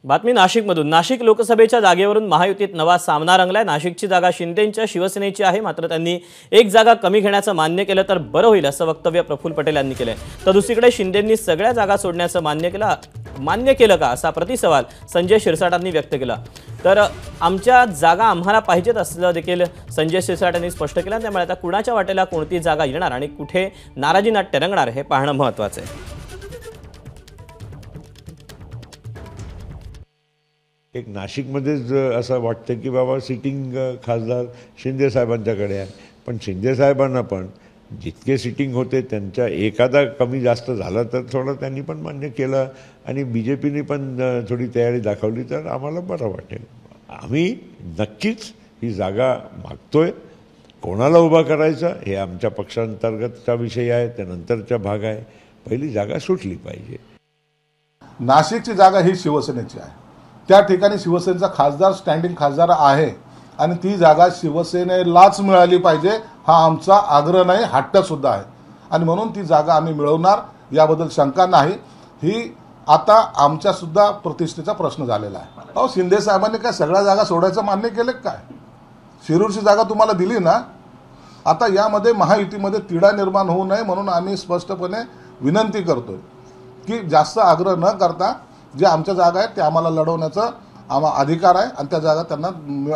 बातमी नाशिकमधून। नाशिक लोकसभेच्या जागेवरून महायुतीत नवा सामना रंगलाय। नाशिकची जागा शिंदेंच्या शिवसेनेची आहे, मात्र त्यांनी एक जागा कमी घेण्याचं मान्य केलं तर बरं होईल असं वक्तव्य प्रफुल्ल पटेल यांनी केलंय। तर दुसरीकडे शिंदेंनी सगळ्या जागा सोडण्याचं मान्य केलं का असा प्रतिसवाल संजय शिरसाटांनी व्यक्त केला। तर आमच्या जागा आम्हाला पाहिजेत असं देखील संजय शिरसाट यांनी स्पष्ट केलं। त्यामुळे आता कुणाच्या वाटेला कोणती जागा येणार आणि कुठे नाराजी नाट्य रंगणार हे पाहणं महत्त्वाचं आहे। एक नाशिकमध्येच असं वाटतं की बाबा सिटिंग खासदार शिंदे साहेबांच्याकडे आहे, पण शिंदे साहेबांना पण जितके सिटिंग होते त्यांच्या एखादा कमी जास्त झाला तर थोडं त्यांनी पण मान्य केलं आणि BJPने पण थोडी तयारी दाखवली तर आम्हाला बरं वाटेल। आम्ही नक्कीच ही जागा मागतोय। कोणाला उभा करायचा हे आमच्या पक्षांतर्गतचा विषय आहे, त्यानंतरचा भाग आहे। पहिली जागा सुटली पाहिजे। नाशिकची जागा ही शिवसेनेची आहे, त्या ठिकाणी शिवसेनेचा खासदार स्टँडिंग खासदार आहे आणि ती जागा शिवसेनेलाच मिळाली पाहिजे हा आमचा आग्रह नाही, हट्ट सुद्धा आहे आणि म्हणून ती जागा आम्ही मिळवणार याबद्दल शंका नाही। ही आता आमच्या सुद्धा प्रतिष्ठेचा प्रश्न झालेला आहे। अहो, शिंदे साहेबांनी काय सगळ्या जागा सोडायचं मान्य केलं काय? शिरूरची जागा तुम्हाला दिली ना। आता यामध्ये महायुतीमध्ये तिढा निर्माण होऊ नये म्हणून आम्ही स्पष्टपणे विनंती करतोय की जास्त आग्रह न करता जे आमच्या जागा आहेत ते आम्हाला लढवण्याचा अधिकार आहे आणि त्या जागा त्यांना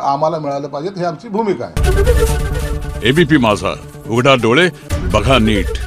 आम्हाला मिळाल्या पाहिजेत ही आमची भूमिका आहे। ABP माझा, उघडा डोळे बघा नीट।